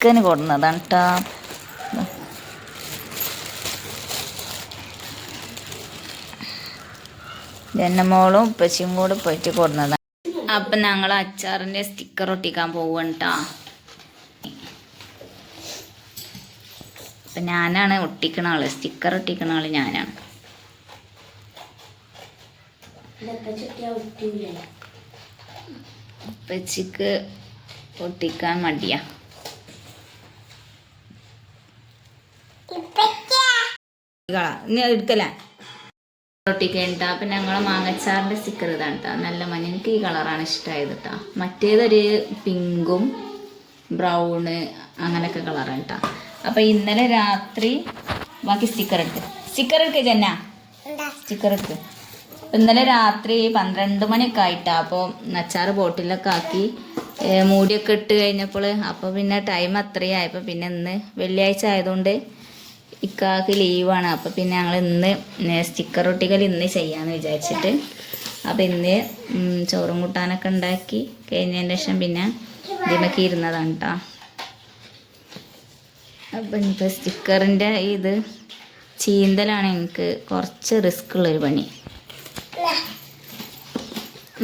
Chicken കൊടുന്നതാണ് കേട്ടോ. ജന്നമോളും ഉപ്പച്ചിയും കൂടെ പോയിട്ട് കൊടുന്നതാണ്. അപ്പം ഞങ്ങൾ അച്ചാറിൻ്റെ സ്റ്റിക്കർ ഒട്ടിക്കാൻ പോവുകയാണ് കേട്ടോ. അപ്പം ഞാനാണ് ഒട്ടിക്കണ ആള്, സ്റ്റിക്കർ ഒട്ടിക്കണ ആള് ഞാനാണ്. ഉപ്പച്ചിക്ക് ഒട്ടിക്കാൻ മടിയാ. എടുക്കല ഒട്ടിക്കണ്ട. അപ്പം ഞങ്ങളെ മാങ്ങച്ചാറിൻ്റെ സ്റ്റിക്കർ ഇതാണ് കേട്ടോ. നല്ല മഞ്ഞ, എനിക്ക് ഈ കളറാണ് ഇഷ്ടമായത് കേട്ടോ. മറ്റേതൊരു പിങ്കും ബ്രൗണ് അങ്ങനെയൊക്കെ കളറാണ് കേട്ടോ. അപ്പം ഇന്നലെ രാത്രി ബാക്കി സ്റ്റിക്കർ എടുക്ക് ജന്ന, സ്റ്റിക്കർ എടുക്ക്. അപ്പം ഇന്നലെ രാത്രി 12 മണിയൊക്കെ ആയിട്ടാണ്. അപ്പോൾ അച്ചാറ് ബോട്ടിലൊക്കെ ആക്കി മൂടിയൊക്കെ ഇട്ട് കഴിഞ്ഞപ്പോൾ അപ്പോൾ പിന്നെ ടൈം അത്രയും ആയപ്പോൾ പിന്നെ ഇന്ന് വെള്ളിയാഴ്ച ആയതുകൊണ്ട് ഇക്കാക്ക് ലീവാണ്. അപ്പോൾ പിന്നെ ഞങ്ങൾ ഇന്ന് സ്റ്റിക്കർ ഒട്ടിക്കൽ ഇന്ന് ചെയ്യാമെന്ന് വിചാരിച്ചിട്ട് അപ്പോൾ ഇന്ന് ചോറും കൂട്ടാനൊക്കെ ഉണ്ടാക്കി കഴിഞ്ഞതിന് ശേഷം പിന്നെ ഇതിമൊക്കെ ഇരുന്നതാണ് കേട്ടോ. അപ്പം ഇനിയിപ്പോൾ സ്റ്റിക്കറിൻ്റെ ഇത് ചീന്തലാണ് എനിക്ക് കുറച്ച് റിസ്ക് ഉള്ളൊരു പണി.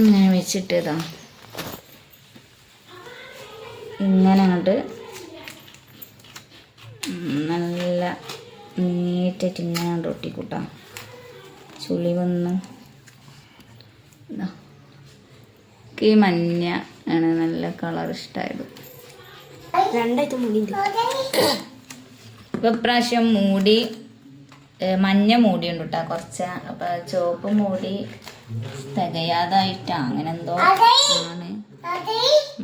ഇങ്ങനെ വെച്ചിട്ട് ഇതാ ഇങ്ങനെ അങ്ങോട്ട് നല്ല നീറ്റായിട്ട് ഇങ്ങനെ ഒട്ടിക്കൂട്ടാം. ചുളി വന്ന് ഈ മഞ്ഞ ആണ് നല്ല കളർ ഇഷ്ടമായത്. ഇപ്പം ഇപ്രാവശ്യം മൂടി മഞ്ഞ മൂടിയുണ്ട് കേട്ടോ കുറച്ച്. അപ്പം ചുവപ്പ് മൂടി തികയാതായിട്ടാ അങ്ങനെ എന്തോ ആണ്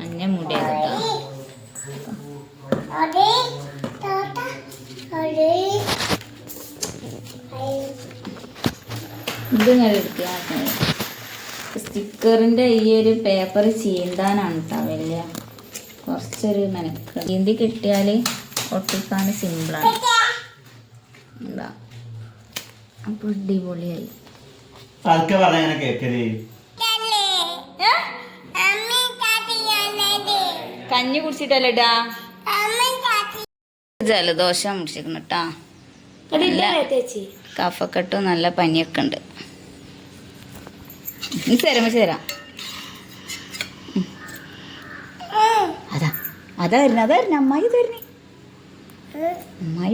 മഞ്ഞ മൂടിയത് കേട്ടോ. ഇതിങ്ങനെ എടുക്കുക. സ്റ്റിക്കറിൻ്റെ ഈ ഒരു പേപ്പർ ചീന്താനാണ് കേട്ടോ വലിയ കുറച്ചൊരു മെനക്ക്. ചീന്തി കിട്ടിയാൽ ഒട്ടിക്കാൻ സിമ്പിളാണ്. എന്താ അപ്പോൾ അടിപൊളിയായി. കഞ്ഞി കുടിച്ചിട്ടല്ലേട്ടാ, ജലദോഷം മുടിച്ചിരിക്കുന്നു കേട്ടാ. കഫക്കെട്ടും നല്ല പനിയൊക്കെ ഉണ്ട്. തരാം അതാ വരുന്നേ അമ്മായി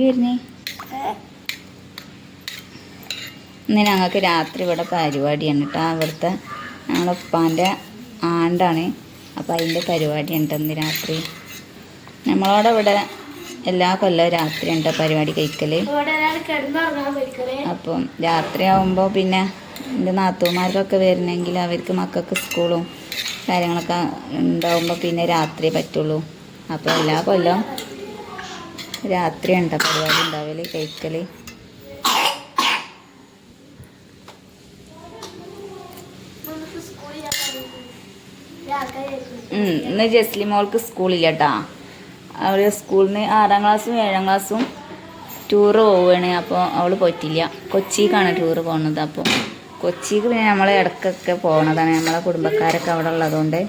വരുന്നേ. ഇന്ന് ഞങ്ങൾക്ക് രാത്രി ഇവിടെ പരിപാടിയാണ് കേട്ടോ. ഇവിടുത്തെ ഞങ്ങളുടെ ഉപ്പാൻ്റെ ആണ്ടാണ്. അപ്പോൾ അതിൻ്റെ പരിപാടിയുണ്ട് ഇന്ന് രാത്രി. നമ്മളവിടെ ഇവിടെ എല്ലാ കൊല്ലവും രാത്രി ഉണ്ട് പരിപാടി കഴിക്കൽ. അപ്പം രാത്രി ആകുമ്പോൾ പിന്നെ എൻ്റെ നാത്തൂമാർക്കൊക്കെ വരണമെങ്കിൽ അവർക്ക് മക്കൾക്ക് സ്കൂളും കാര്യങ്ങളൊക്കെ ഉണ്ടാകുമ്പോൾ പിന്നെ രാത്രി പറ്റുള്ളൂ. അപ്പോൾ എല്ലാ കൊല്ലവും രാത്രി ഉണ്ട് പരിപാടി ഉണ്ടാവൽ കഴിക്കൽ. ഇന്ന് ജസ്ലി മോൾക്ക് സ്കൂളില്ല കേട്ടോ. അവർ സ്കൂളിൽ നിന്ന് 6ാം ക്ലാസ്സും 7ാം ക്ലാസ്സും ടൂറ് പോവുകയാണ്. അപ്പോൾ അവൾ പോയിട്ടില്ല. കൊച്ചിക്കാണ് ടൂറ് പോകുന്നത്. അപ്പോൾ കൊച്ചിക്ക് പിന്നെ നമ്മൾ ഇടയ്ക്കൊക്കെ പോകുന്നതാണ്. നമ്മളെ കുടുംബക്കാരൊക്കെ അവിടെ ഉള്ളതുകൊണ്ട്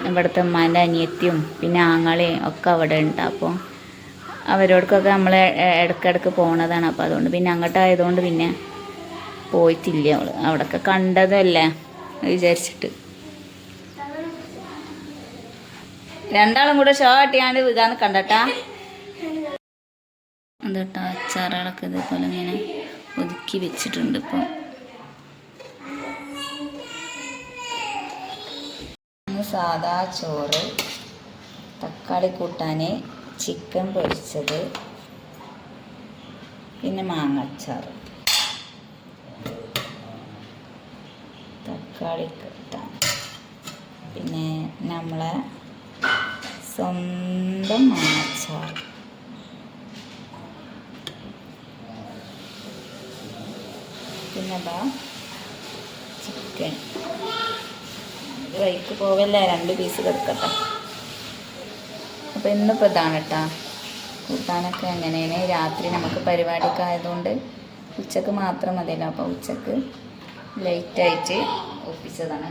ഇവിടുത്തെ ഉമ്മാൻ്റെ അനിയത്തിയും പിന്നെ ആങ്ങളെയും ഒക്കെ അവിടെ ഉണ്ട്. അപ്പോൾ അവരോടൊക്കെ നമ്മൾ ഇടയ്ക്കിടയ്ക്ക് പോകുന്നതാണ്. അപ്പോൾ അതുകൊണ്ട് പിന്നെ അങ്ങോട്ടായതുകൊണ്ട് പിന്നെ പോയിട്ടില്ല. അവൾ അവിടെയൊക്കെ കണ്ടതല്ലേ വിചാരിച്ചിട്ട് രണ്ടാളും കൂടെ ഷോ കട്ടിയാണ്ട് ഇതാന്ന് കണ്ടട്ടാ. അതേട്ടാ അച്ചാറുകളൊക്കെ ഇതേപോലെ ഇങ്ങനെ ഒതുക്കി വെച്ചിട്ടുണ്ട്. ഇപ്പോൾ സാദാ ചോറ്, തക്കാളി കൂട്ടാൻ, ചിക്കൻ പൊരിച്ചത്, പിന്നെ മാങ്ങച്ചാറ്, തക്കാളി കൂട്ടാൻ, പിന്നെ നമ്മളെ സ്വന്തം മാങ്ങച്ചാറ്, പിന്നെ ചിക്കൻ. വൈക്ക് പോവല്ലേ, 2 പീസ് കിടക്കട്ടെ. അപ്പോൾ ഇന്നിപ്പോൾ ഇതാണ് കേട്ടോ കൂട്ടാനൊക്കെ. എങ്ങനെയാണ് രാത്രി നമുക്ക് പരിപാടിയൊക്കെ ആയതുകൊണ്ട് ഉച്ചക്ക് മാത്രം മതിയല്ലോ. അപ്പോൾ ഉച്ചക്ക് ലൈറ്റായിട്ട് ഒപ്പിച്ചതാണ്.